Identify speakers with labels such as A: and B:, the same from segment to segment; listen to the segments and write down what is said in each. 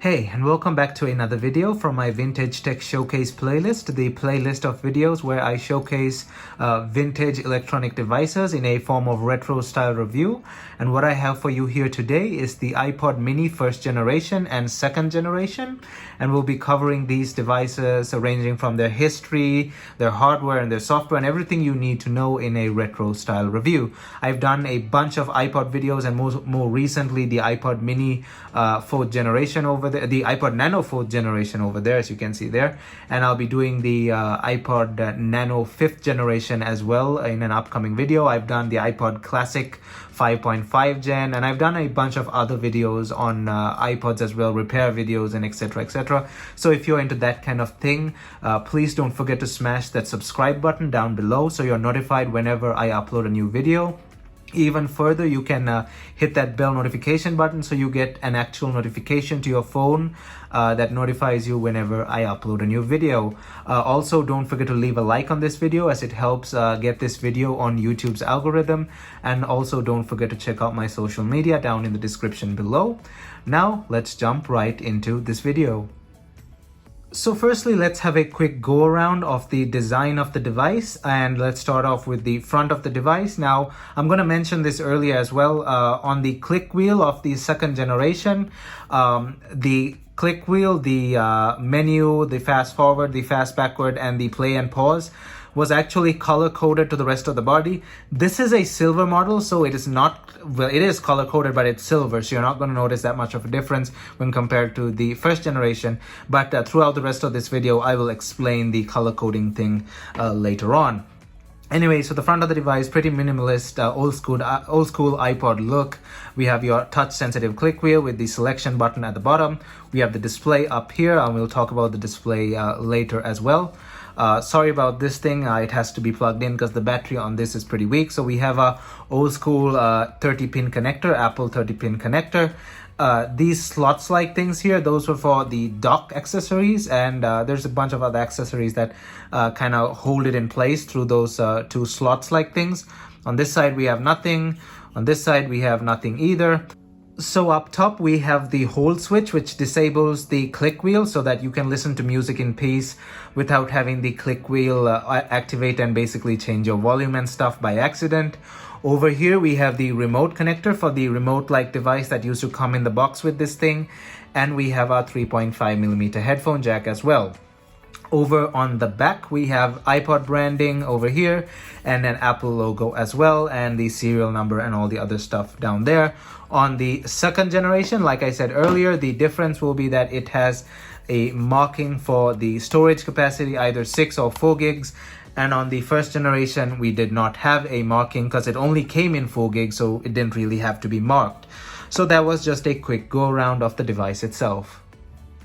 A: Hey, and welcome back to another video from my Vintage Tech Showcase playlist, the playlist of videos where I showcase vintage electronic devices in a form of retro style review. And what I have for you here today is the iPod mini first generation and second generation. And we'll be covering these devices ranging from their history, their hardware and their software, and everything you need to know in a retro style review. I've done a bunch of iPod videos, and more recently the iPod mini fourth generation over there, the iPod Nano fourth generation over there, as you can see there. And I'll be doing the iPod Nano fifth generation as well in an upcoming video. I've done the iPod Classic 5.5 gen, and I've done a bunch of other videos on iPods as well, repair videos and etc. So if you're into that kind of thing, please don't forget to smash that subscribe button down below so you're notified whenever I upload a new video. Even further, you can hit that bell notification button so you get an actual notification to your phone that notifies you whenever I upload a new video. Also, don't forget to leave a like on this video as it helps get this video on YouTube's algorithm. And also don't forget to check out my social media down in the description below. Now, let's jump right into this video. So firstly, let's have a quick go around of the design of the device, and let's start off with the front of the device. Now, I'm going to mention this earlier as well. On the Clickwheel of the second generation, the Clickwheel, the menu, the fast forward, the fast backward, and the play and pause was actually color coded to the rest of the body. This is a silver model, so it is not, well, it is color coded, but it's silver, so you're not going to notice that much of a difference when compared to the first generation. But throughout the rest of this video, I will explain the color coding thing later on. Anyway, so the front of the device, pretty minimalist, old school iPod look. We have your touch-sensitive click wheel with the selection button at the bottom. We have the display up here, and we'll talk about the display later as well. Sorry about this thing, it has to be plugged in because the battery on this is pretty weak. So we have a old school 30-pin connector, Apple 30-pin connector. These slots like things here, those were for the dock accessories, and there's a bunch of other accessories that kind of hold it in place through those two slots like things. On this side we have nothing, on this side we have nothing either. So up top we have the hold switch, which disables the click wheel so that you can listen to music in peace without having the click wheel activate and basically change your volume and stuff by accident. Over here we have the remote connector for the remote-like device that used to come in the box with this thing, and we have our 3.5mm headphone jack as well. Over on the back we have iPod branding over here and an Apple logo as well, and the serial number and all the other stuff down there. On the second generation, like I said earlier, the difference will be that it has a marking for the storage capacity, either 6 or 4 gigs. And on the first generation, we did not have a marking because it only came in 4 gigs, so it didn't really have to be marked. So that was just a quick go around of the device itself.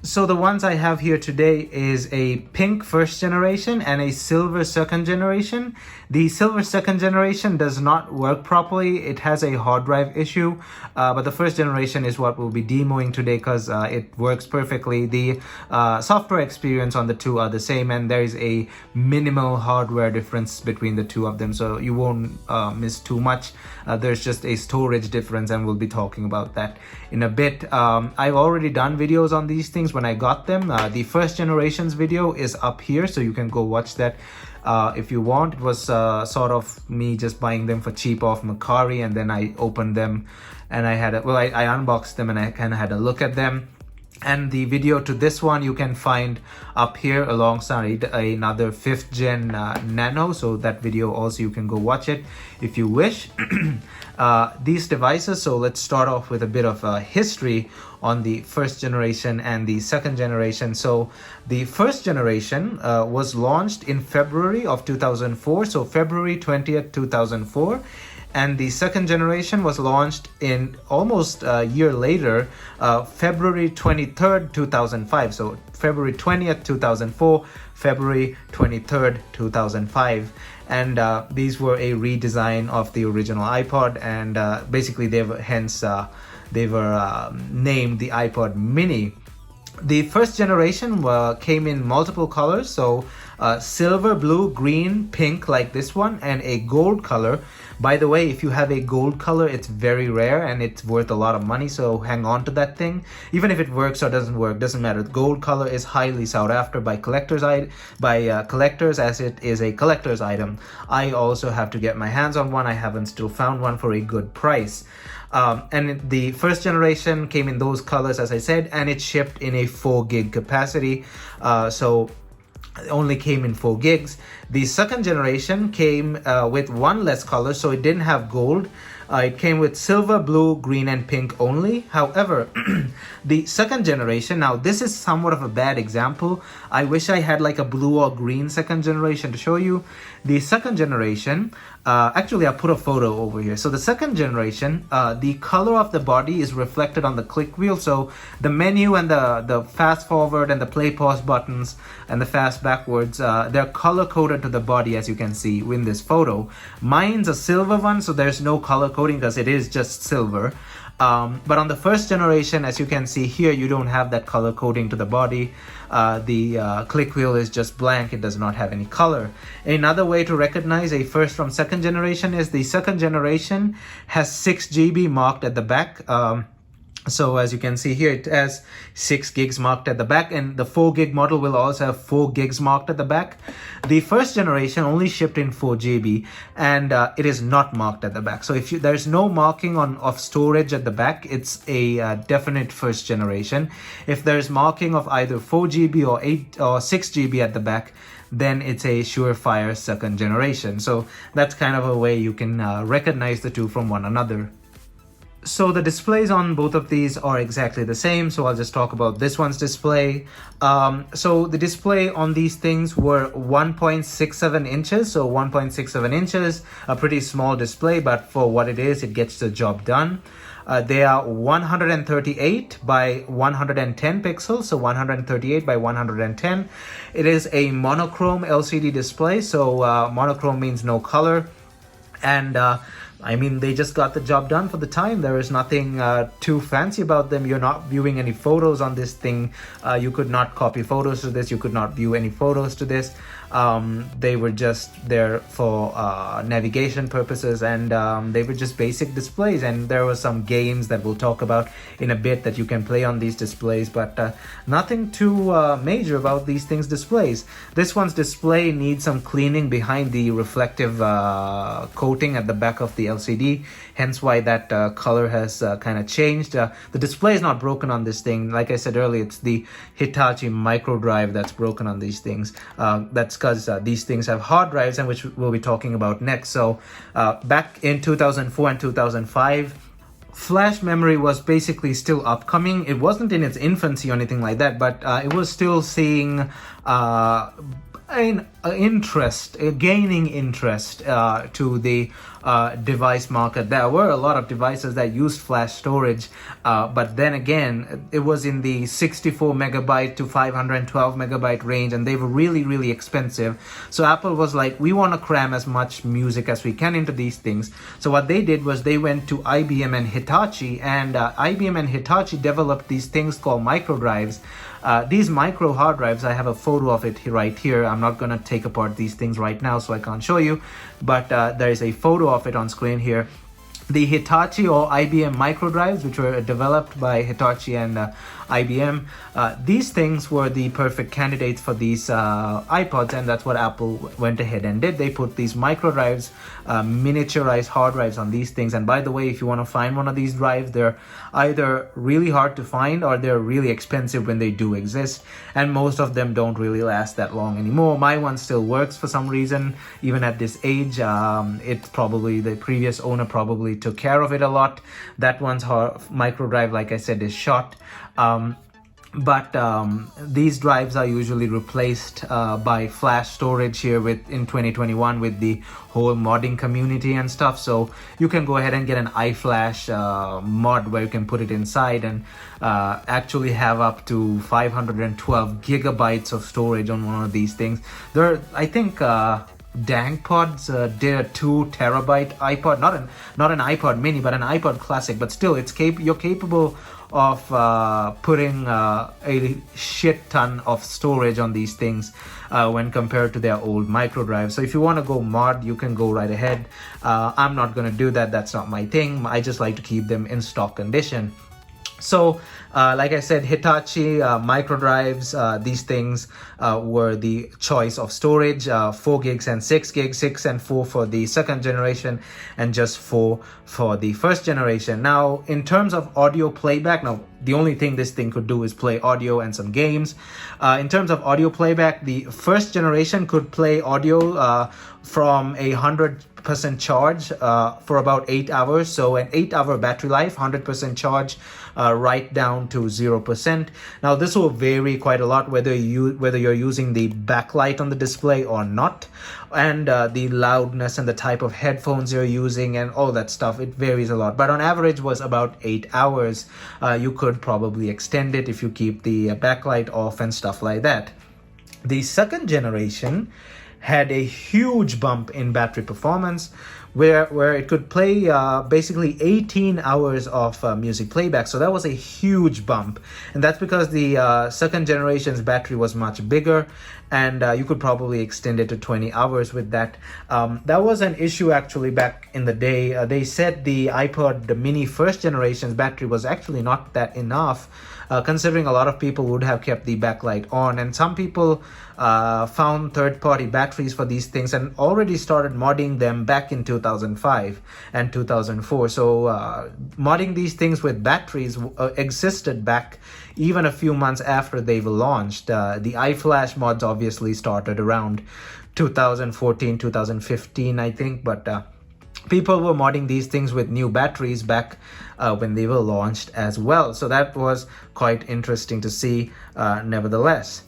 A: So the ones I have here today is a pink first generation and a silver second generation. The silver second generation does not work properly. It has a hard drive issue, but the first generation is what we'll be demoing today because it works perfectly. The software experience on the two are the same, and there is a minimal hardware difference between the two of them, so you won't miss too much. There's just a storage difference, and we'll be talking about that in a bit. I've already done videos on these things when I got them. The first generation's video is up here, so you can go watch that if you want. It was sort of me just buying them for cheap off Macari, and then I opened them and I unboxed them and I kind of had a look at them. And the video to this one you can find up here alongside another 5th gen Nano, so that video also you can go watch it if you wish. These devices, so let's start off with a bit of history on the first generation and the second generation. So the first generation was launched in February of 2004, so February 20th 2004. And the second generation was launched in almost a year later, February 23rd 2005. So February 20th 2004, February 23rd 2005. And these were a redesign of the original iPod, and basically they were named the iPod mini. The first generation came in multiple colors, so silver, blue, green, pink like this one, and a gold color. By the way, if you have a gold color, it's very rare and it's worth a lot of money, so hang on to that thing. Even if it works or doesn't work, doesn't matter. The gold color is highly sought after by collectors, as it is a collector's item. I also have to get my hands on one. I haven't still found one for a good price. And the first generation came in those colors, as I said, and it shipped in a 4 gig capacity. So it only came in 4 gigs. The second generation came with one less color, so it didn't have gold. It came with silver, blue, green, and pink only. However, the second generation, now this is somewhat of a bad example. I wish I had like a blue or green second generation to show you. The second generation, actually I'll put a photo over here. So the second generation, the color of the body is reflected on the click wheel. So the menu and the fast forward and the play pause buttons and the fast backwards, they're color coded to the body, as you can see in this photo. Mine's a silver one, so there's no color coding because it is just silver. But on the first generation, as you can see here, you don't have that color coding to the body. The click wheel is just blank. It does not have any color. Another way to recognize a first from second generation is the second generation has 6 GB marked at the back. So as you can see here, it has 6 gigs marked at the back, and the 4 gig model will also have 4 gigs marked at the back. The first generation only shipped in 4 GB, and it is not marked at the back. So if there's no marking of storage at the back, it's a definite first generation. If there's marking of either 4 GB or 8 or 6 GB at the back, then it's a surefire second generation. So that's kind of a way you can recognize the two from one another. So the displays on both of these are exactly the same, so I'll just talk about this one's display. So the display on these things were 1.67 inches, so 1.67 inches, a pretty small display, but for what it is, it gets the job done. They are 138 by 110 pixels, so 138 by 110. It is a monochrome LCD display, so monochrome means no color, and I mean, they just got the job done for the time. There is nothing too fancy about them. You're not viewing any photos on this thing. You could not copy photos to this. You could not view any photos to this. They were just there for navigation purposes, and they were just basic displays. And there were some games that we'll talk about in a bit that you can play on these displays, but nothing too major about these things displays. This one's display needs some cleaning behind the reflective coating at the back of the LCD, hence why that color has kind of changed. The display is not broken on this thing. Like I said earlier, it's the Hitachi micro drive that's broken on these things. That's because these things have hard drives, and which we'll be talking about next. So back in 2004 and 2005, flash memory was basically still upcoming. It wasn't in its infancy or anything like that, but it was still seeing gaining interest to the device market. There were a lot of devices that used flash storage, but then again, it was in the 64 megabyte to 512 megabyte range, and they were really, really expensive. So Apple was like, we want to cram as much music as we can into these things. So what they did was they went to IBM and Hitachi, and IBM and Hitachi developed these things called micro drives. These micro hard drives, I have a photo of it right here. I'm not going to take apart these things right now, so I can't show you, but there is a photo of it on screen here. The Hitachi or IBM micro drives, which were developed by Hitachi and IBM, these things were the perfect candidates for these iPods, and that's what Apple went ahead and did. They put these micro drives, miniaturized hard drives on these things. And by the way, if you want to find one of these drives, they're either really hard to find or they're really expensive when they do exist, and most of them don't really last that long anymore. My one still works for some reason, even at this age. It's probably the previous owner probably took care of it a lot. That one's micro drive, like I said, is shot. But these drives are usually replaced by flash storage here in 2021 with the whole modding community and stuff. So you can go ahead and get an iFlash mod where you can put it inside and actually have up to 512 gigabytes of storage on one of these things. I think Pods did a 2 terabyte iPod, not an iPod mini, but an iPod classic. But still, you're capable of putting a shit ton of storage on these things when compared to their old micro drives. So if you want to go mod, you can go right ahead. I'm not going to do that. That's not my thing. I just like to keep them in stock condition. So like I said, Hitachi micro drives, these things were the choice of storage, 4 gigs and 6 gigs, 6 and 4 for the second generation, and just 4 for the first generation. Now, in terms of audio playback, now the only thing this thing could do is play audio and some games. In terms of audio playback, the first generation could play audio from 100% charge for about 8 hours. So an 8-hour battery life, 100% charge, right down to 0%. Now this will vary quite a lot whether you're using the backlight on the display or not, and the loudness and the type of headphones you're using and all that stuff. It varies a lot, but on average was about 8 hours. You could probably extend it if you keep the backlight off and stuff like that. The second generation had a huge bump in battery performance, where it could play basically 18 hours of music playback. So that was a huge bump, and that's because the second generation's battery was much bigger, and you could probably extend it to 20 hours with that. That was an issue actually back in the day. They said the iPod mini first generation's battery was actually not that enough, considering a lot of people would have kept the backlight on, and some people found third-party batteries for these things and already started modding them back in 2005 and 2004. So modding these things with batteries existed back even a few months after they were launched. The iFlash mods obviously started around 2014, 2015, I think, but people were modding these things with new batteries back when they were launched as well. So that was quite interesting to see, nevertheless.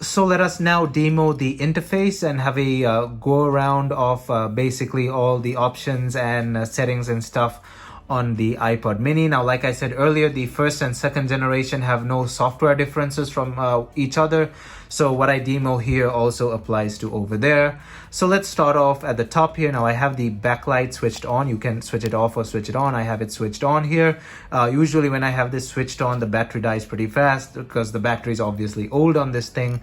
A: So let us now demo the interface and have a go around of basically all the options and settings and stuff on the iPod mini. Now, like I said earlier, the first and second generation have no software differences from each other. So what I demo here also applies to over there. So let's start off at the top here. Now I have the backlight switched on. You can switch it off or switch it on. I have it switched on here. Usually when I have this switched on, the battery dies pretty fast because the battery is obviously old on this thing.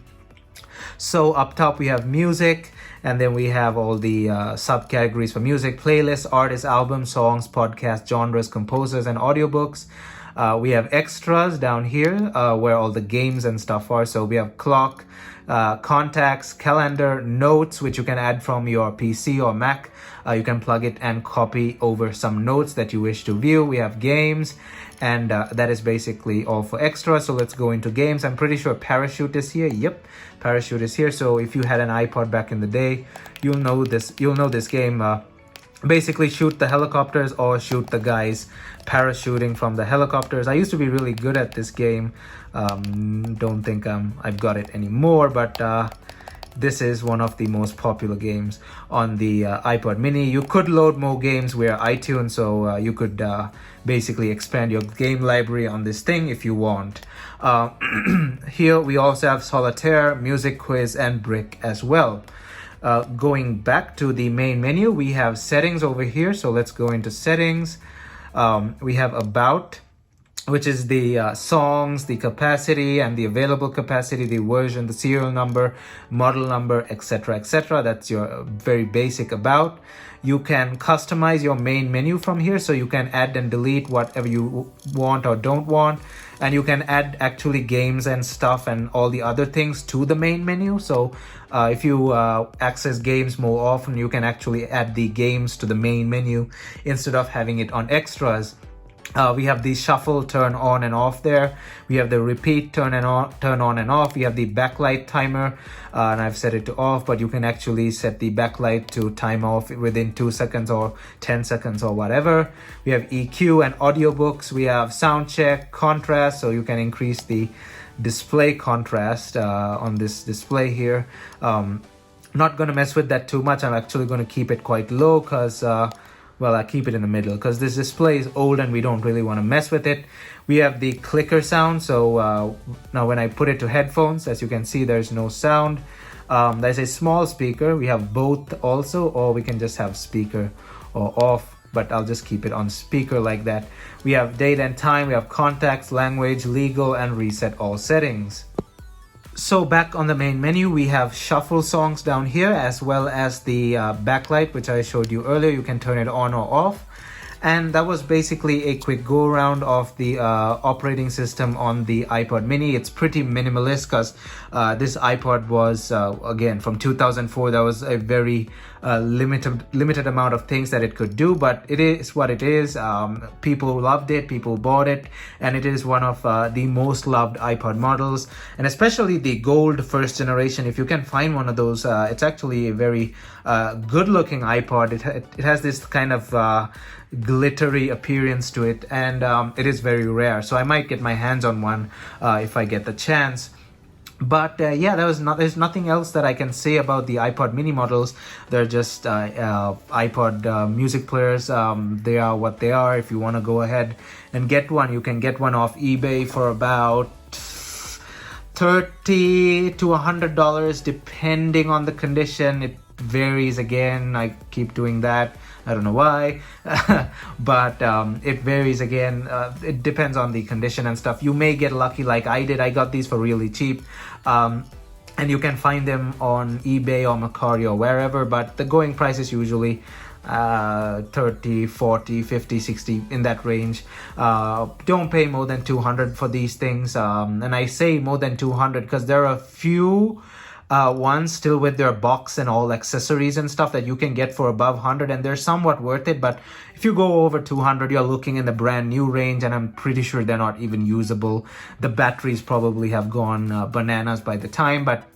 A: So up top we have music, and then we have all the subcategories for music: playlists, artists, albums, songs, podcasts, genres, composers, and audiobooks. We have extras down here where all the games and stuff are. So we have clock, contacts, calendar, notes, which you can add from your PC or Mac. You can plug it and copy over some notes that you wish to view. We have games, and that is basically all for extra. So let's go into games. I'm pretty sure Parachute is here. Yep, Parachute is here. So if you had an iPod back in the day, you'll know this game. Basically shoot the helicopters or shoot the guys parachuting from the helicopters. I used to be really good at this game. Don't think I've got it anymore, but this is one of the most popular games on the iPod mini. You could load more games via iTunes, so you could basically expand your game library on this thing if you want. Here we also have Solitaire, Music Quiz, and Brick as well. Going back to the main menu, we have settings over here. So let's go into settings. We have about, which is the songs, the capacity and the available capacity, the version, the serial number, model number, etc., etc. That's your very basic about. You can customize your main menu from here, so you can add and delete whatever you want or don't want, and you can add actually games and stuff and all the other things to the main menu. So if you access games more often, you can actually add the games to the main menu instead of having it on extras. We have the shuffle, turn on and off there. We have the repeat, turn on and off. We have the backlight timer, and I've set it to off, but you can actually set the backlight to time off within 2 seconds or 10 seconds or whatever. We have EQ and audiobooks. We have sound check, contrast, so you can increase the display contrast on this display here. Not going to mess with that too much. I'm actually going to keep it quite low because well, I keep it in the middle because this display is old and we don't really want to mess with it. We have the clicker sound. So now when I put it to headphones, as you can see, there's no sound. There's a small speaker. We have both also, or we can just have speaker or off, but I'll just keep it on speaker like that. We have date and time, we have contacts, language, legal, and reset all settings. So back on the main menu, we have shuffle songs down here, as well as the backlight, which I showed you earlier. You can turn it on or off. And that was basically a quick go around of the operating system on the iPod mini. It's pretty minimalist because this iPod was, again, from 2004. That was a very limited amount of things that it could do, but it is what it is. People loved it, people bought it, and it is one of the most loved iPod models, and especially the gold first generation. If you can find one of those, it's actually a very good looking iPod. It has this kind of glittery appearance to it, and it is very rare, so I might get my hands on one if I get the chance. But yeah, there's nothing else that I can say about the iPod mini models. They're just iPod music players. They are what they are. If you want to go ahead and get one, you can get one off eBay for about $30 to $100 depending on the condition. It varies. Again, I keep doing that, I don't know why. But it varies. Again, it depends on the condition and stuff. You may get lucky like I did. I got these for really cheap, and you can find them on eBay or Mercari or wherever, but the going price is usually 30, 40, 50, 60, in that range. Don't pay more than 200 for these things, and I say more than 200 because there are a few ones still with their box and all accessories and stuff that you can get for above 100, and they're somewhat worth it. But if you go over 200, you're looking in the brand new range, and I'm pretty sure they're not even usable. The batteries probably have gone bananas by the time, but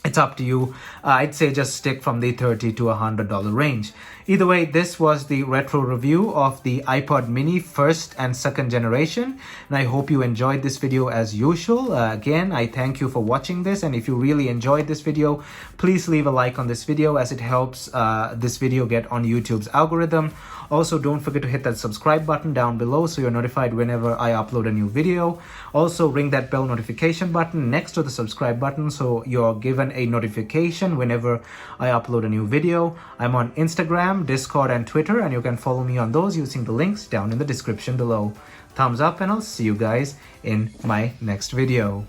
A: it's up to you. I'd say just stick from the $30 to $100 range. Either way, this was the retro review of the iPod mini first and second generation, and I hope you enjoyed this video as usual. Again, I thank you for watching this, and if you really enjoyed this video, please leave a like on this video as it helps this video get on YouTube's algorithm. Also, don't forget to hit that subscribe button down below so you're notified whenever I upload a new video. Also, ring that bell notification button next to the subscribe button so you're given a notification whenever I upload a new video. I'm on Instagram, Discord, and Twitter, and you can follow me on those using the links down in the description below. Thumbs up, and I'll see you guys in my next video.